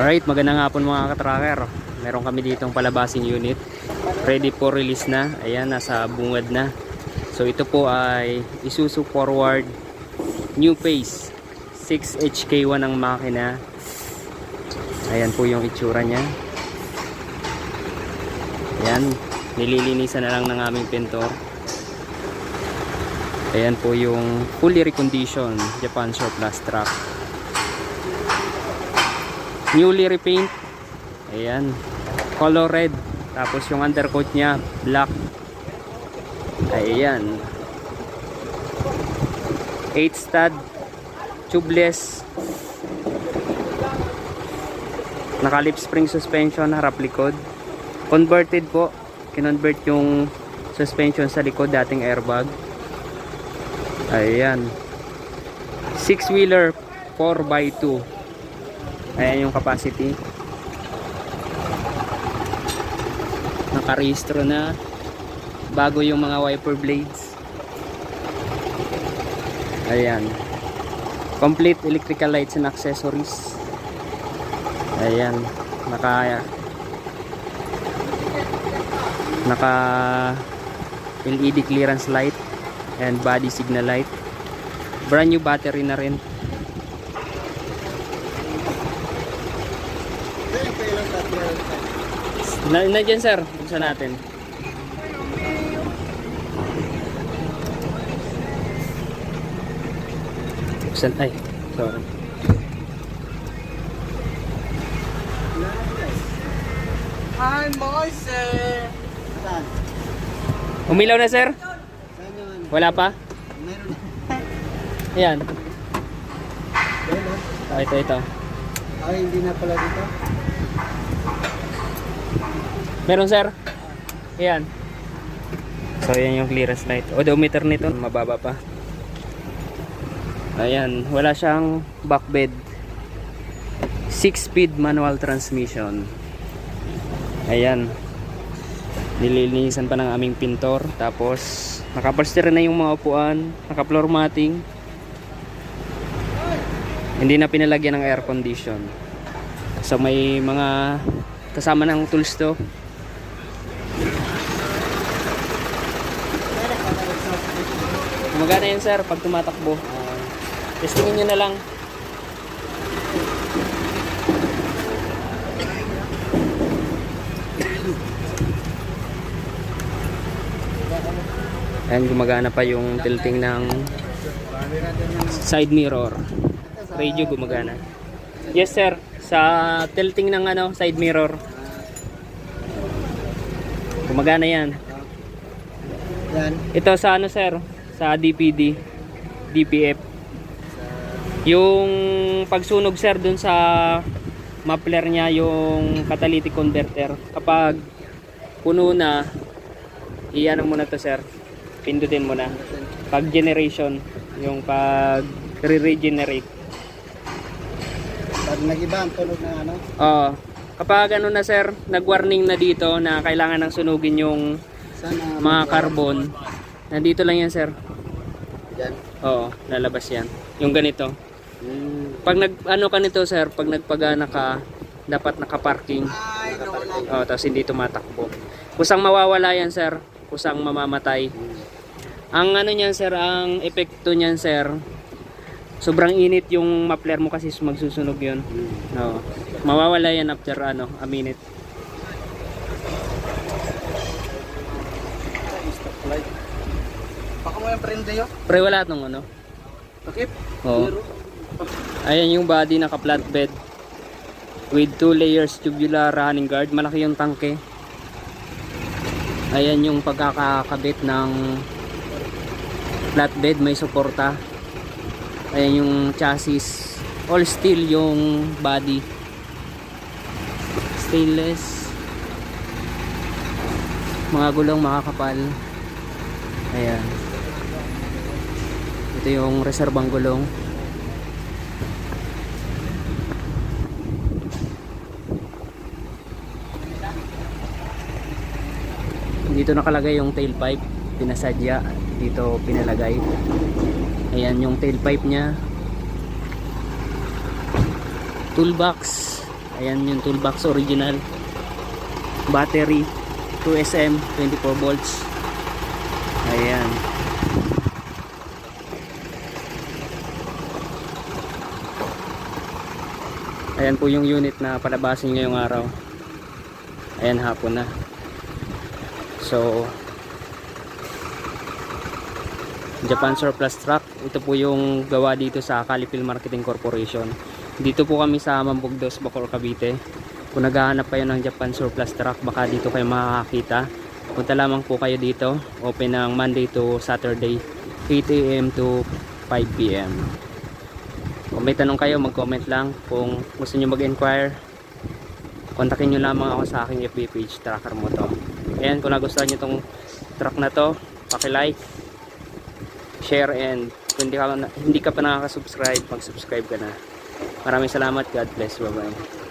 Alright, magandang hapon mga katracker. Meron kami ditong palabasing unit. Ready for release na. Ayan, nasa bungad na. So ito po ay Isuzu Forward New Pace 6HK1 ang makina. Ayan po yung itsura nya. Ayan, nililinisan na lang ng aming pintor. Ayan po yung fully reconditioned Japan Surplus truck. Newly repaint. Ayan, color red. Tapos yung undercoat nya black. Ayan, 8 stud, tubeless, naka lip spring suspension, harap likod. Converted po, kinonvert yung suspension sa likod, dating airbag. Ayan, 6-wheeler 4x2. Ayan yung capacity. Nakarehistro na. Bago yung mga wiper blades. Ayan, complete electrical lights and accessories. Ayan, naka LED clearance light and body signal light. Brand new battery na rin. Nandiyan sir, buksan natin. Buksan, ay, sorry. Hi, Moise! Umilaw na sir? Wala pa? Meron na. Ayan. Ito. Ay, hindi na pala dito. Meron sir? Ayan. So ayan yung clearance light. Odometer nito mababa pa. Ayan, wala siyang back bed. 6-speed manual transmission. Ayan, nililinisan pa ng aming pintor. Tapos nakapolster na yung mga upuan, naka floor matting. Hindi na pinalagyan ng air condition. So may mga kasama ng tools to. Magana yan sir pag tumatakbo. Testingin nyo na lang. Ayan, gumagana pa yung tilting ng side mirror. Radio gumagana. Yes sir, sa tilting ng side mirror. Gumagana yan. Yan. Ito sa sir, sa DPD, DPF. Yung pagsunog sir dun sa muffler niya, yung catalytic converter. Kapag puno na, iyan mo na to sir. Pindutin mo na. Pag generation, yung pag re-regenerate. Pag nag-iba ang tunog ng Kapag na sir, nag-warning na dito na kailangan nang sunugin yung mga carbon. Nandito lang yan sir. Yan. Oo, lalabas yan. Yung ganito. Pag ka nito sir, pag nagpagana ka, dapat nakaparking. Tapos hindi tumatakbo. Kusang mawawala yan sir, kusang mamamatay. Ang niyan sir, ang epekto niyan sir, sobrang init yung muffler mo kasi magsusunog yun. No. Mawawala yan after a minute. Baka mo yung prende yun? Pre, wala itong Takip? Oo. Ayan yung body, naka flatbed with 2 layers tubular running guard. Malaki yung tangke. Ayan yung pagkakakabit ng flatbed, may suporta. Ayan yung chassis, all steel yung body, stainless. Mga gulong makakapal. Ayan, ito yung reserbang gulong. Dito nakalagay yung tailpipe, pinasadya dito pinalagay. Ayan yung tailpipe nya. Toolbox. Ayan yung toolbox original. Battery 2SM 24 volts. Ayan. Ayan po yung unit na palabasin ngayong araw. Ayan, hapon na. So Japan Surplus Truck, ito po yung gawa dito sa Calipil Marketing Corporation. Dito po kami sa Mambugdos, Bacoor, Cavite. Kung naghahanap kayo ng Japan Surplus Truck, baka dito kayo makakakita. Punta lamang po kayo dito. Open ng Monday to Saturday, 8 AM to 5 PM. Kung may tanong kayo, mag-comment lang. Kung gusto nyo mag-inquire, kontakin nyo lamang ako sa aking FB page, Tracker Moto. Ayan, kung nagustuhan nyo itong truck na to, paki-like, share, and kung hindi ka pa nakaka-subscribe, mag-subscribe ka na. Maraming salamat. God bless. Bye-bye.